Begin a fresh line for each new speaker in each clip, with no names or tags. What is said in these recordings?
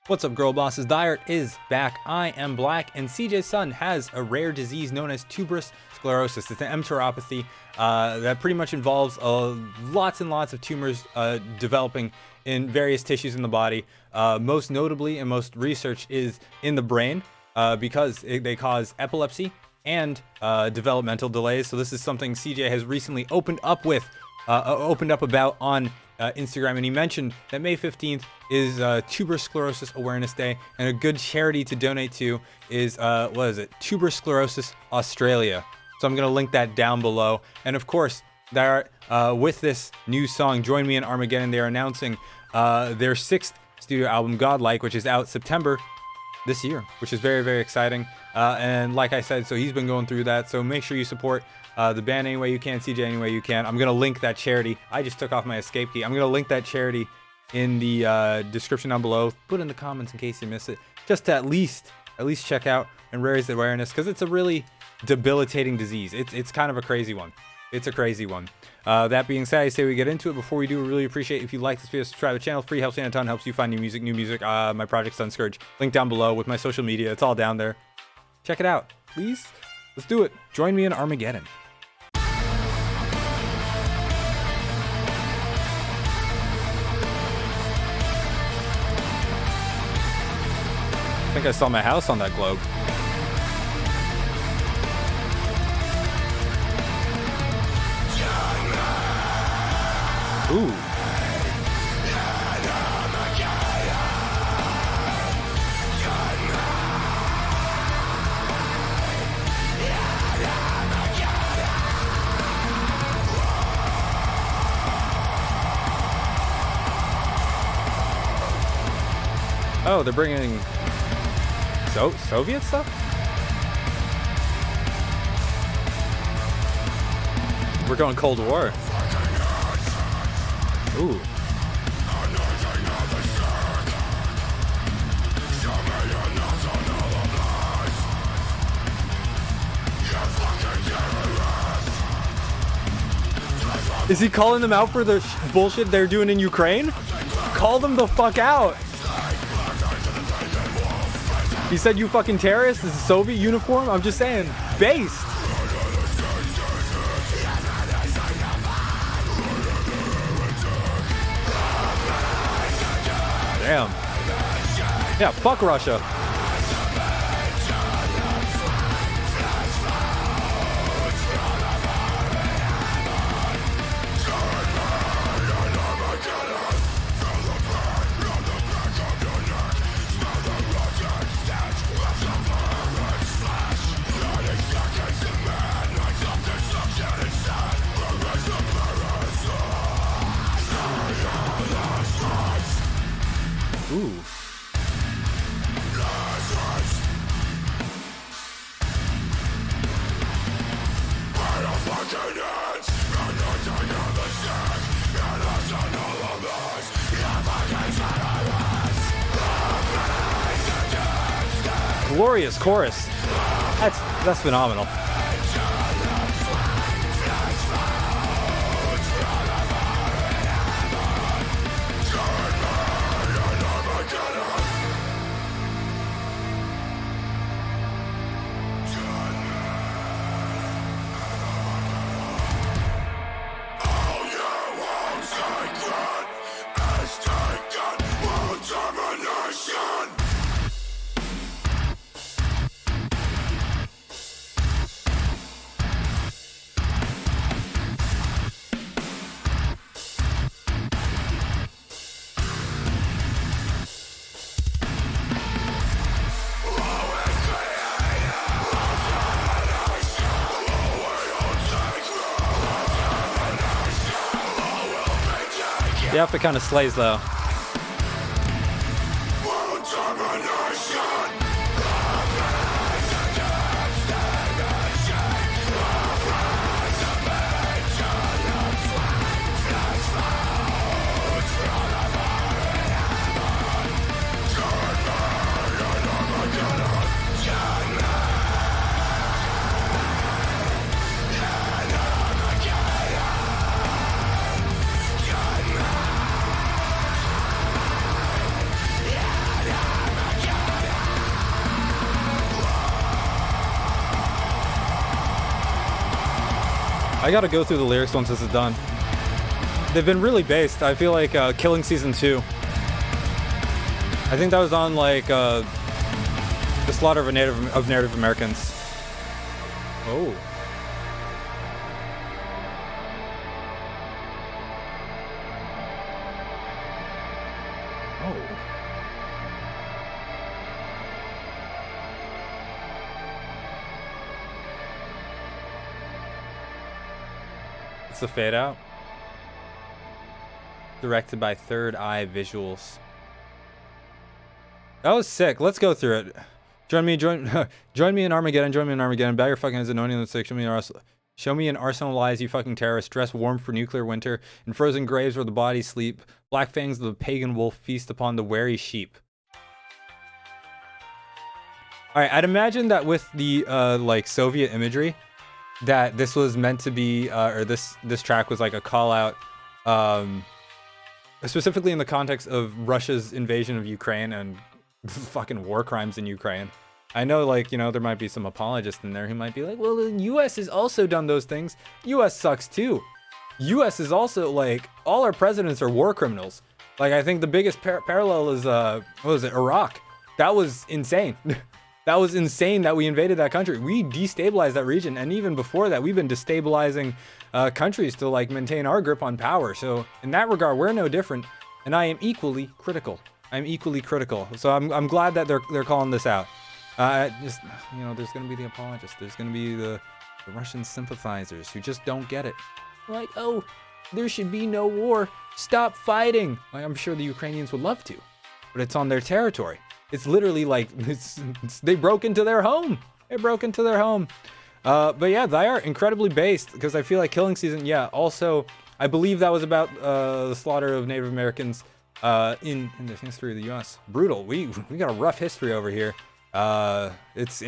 What's up, girl bosses? Dyer is back. I am Black, and CJ's son has a rare disease known as Tuberous Sclerosis. It's an enteropathy that pretty much involves lots and lots of tumors developing in various tissues in the body. Most notably, and most research is in the brain because they cause epilepsy and developmental delays. So this is something CJ has recently opened up about on Instagram, and he mentioned that May 15th is Tuberous Sclerosis Awareness Day, and a good charity to donate to is Tuberous Sclerosis Australia. So I'm gonna link that down below. And of course, with this new song, "Join Me in Armageddon," they are announcing their 6th studio album, Godlike, which is out September this year, which is very, very exciting. And like I said, so he's been going through that. So make sure you support the band any way you can, CJ any way you can. I'm gonna link that charity. I just took off my escape key. I'm gonna link that charity in the description down below. Put in the comments in case you miss it, just to at least check out and raise the awareness, because it's a really debilitating disease. It's kind of a crazy one. It's a crazy one. That being said, I say we get into it. Before we do, we really appreciate if you like this video, subscribe to the channel. Free helps me a ton, helps you find new music. My project Sunscourge, link down below with my social media. It's all down there. Check it out, please. Let's do it. Join me in Armageddon. I think I saw my house on that globe. Ooh. Oh, they're bringing Soviet stuff? We're going Cold War. Ooh. Is he calling them out for the bullshit they're doing in Ukraine? Call them the fuck out. He said, "You fucking terrorists, this is Soviet uniform." I'm just saying, based. Damn. Yeah, fuck Russia. Ooh. Glorious chorus. That's phenomenal. The outfit kind of slays though. I gotta go through the lyrics once this is done. They've been really based. I feel like Killing Season 2. I think that was on like the slaughter of Native Americans. Oh. Oh. It's the fade out. Directed by Third Eye Visuals. That was sick. Let's go through it. Join me in Armageddon. Join me in Armageddon. Bow your fucking heads, anointing the sick. Show me an arsenal of lies, you fucking terrorists. Dress warm for nuclear winter. In frozen graves where the bodies sleep. Black fangs of the pagan wolf feast upon the wary sheep. All right, I'd imagine that with the like Soviet imagery, that this was meant to be, or this track was like a call out, specifically in the context of Russia's invasion of Ukraine and fucking war crimes in Ukraine. I know, like, you know, there might be some apologists in there who might be like, well, the US has also done those things. US sucks too. US is also, like, all our presidents are war criminals. Like, I think the biggest parallel is, what was it, Iraq. That was insane. That was insane that we invaded that country. We destabilized that region, and even before that, we've been destabilizing countries to, like, maintain our grip on power. So, in that regard, we're no different, and I am equally critical. I'm equally critical. So I'm glad that they're calling this out. Just, you know, there's gonna be the apologists. There's gonna be the Russian sympathizers who just don't get it. Like, oh, there should be no war. Stop fighting. Like, I'm sure the Ukrainians would love to, but it's on their territory. It's literally like they broke into their home. They broke into their home. But yeah, they are incredibly based because I feel like Killing Season. Yeah. Also, I believe that was about the slaughter of Native Americans in the history of the U.S. Brutal. We got a rough history over here. It's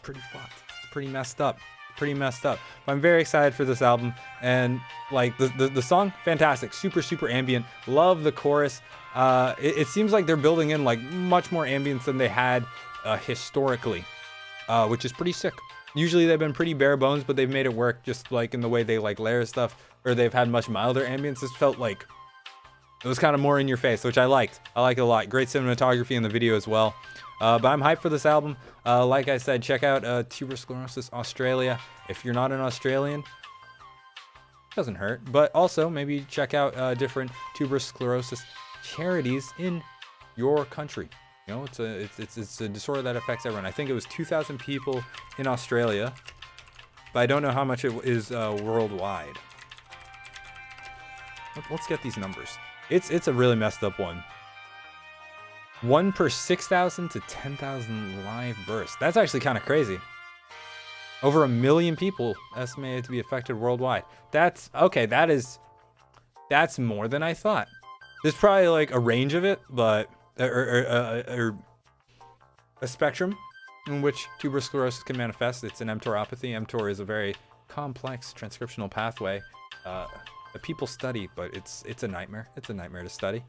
pretty fucked. It's pretty messed up. Pretty messed up. But I'm very excited for this album, and like the song, fantastic. Super ambient. Love the chorus. It seems like they're building in like much more ambience than they had historically, which is pretty sick. Usually they've been pretty bare bones, but they've made it work just like in the way they like layer stuff, or they've had much milder ambience. This felt like it was kind of more in your face, which I liked. I like it a lot. Great cinematography in the video as well. But I'm hyped for this album. Like I said, check out Tuberous Sclerosis Australia. If you're not an Australian, doesn't hurt. But also maybe check out different tuberous sclerosis charities in your country. You know, it's a disorder that affects everyone. I think it was 2,000 people in Australia, but I don't know how much it is worldwide. Let's get these numbers. It's a really messed up one. 1 per 6,000 to 10,000 live births. That's actually kind of crazy. Over 1 million people estimated to be affected worldwide. That's okay. That's more than I thought. There's probably like a range of it, but or a spectrum in which tuberous sclerosis can manifest. It's an mTORopathy. mTOR is a very complex transcriptional pathway that people study, but it's a nightmare. It's a nightmare to study.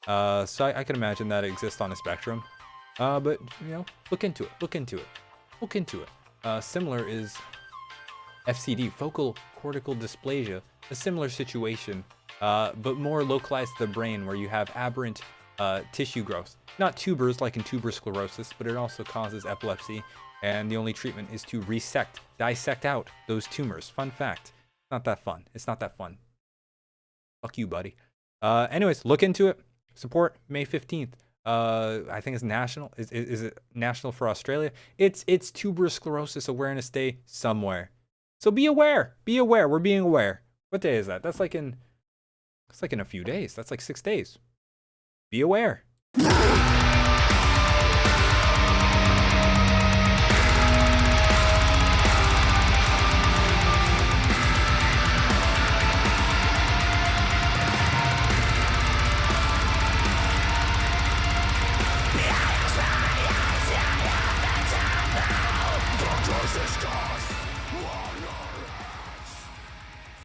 So I can imagine that it exists on a spectrum. But you know, look into it. Similar is FCD, focal cortical dysplasia, a similar situation, but more localized to the brain, where you have aberrant tissue growth. Not tubers like in tuberous sclerosis, but it also causes epilepsy, and the only treatment is to dissect out those tumors. Fun fact. Not that fun. It's not that fun. Fuck you, buddy. Anyways, look into it. Support May 15th. I think it's national. Is it national for Australia? It's Tuberous Sclerosis Awareness Day somewhere. So be aware. Be aware. We're being aware. What day is that? That's like in a few days. That's like 6 days. Be aware.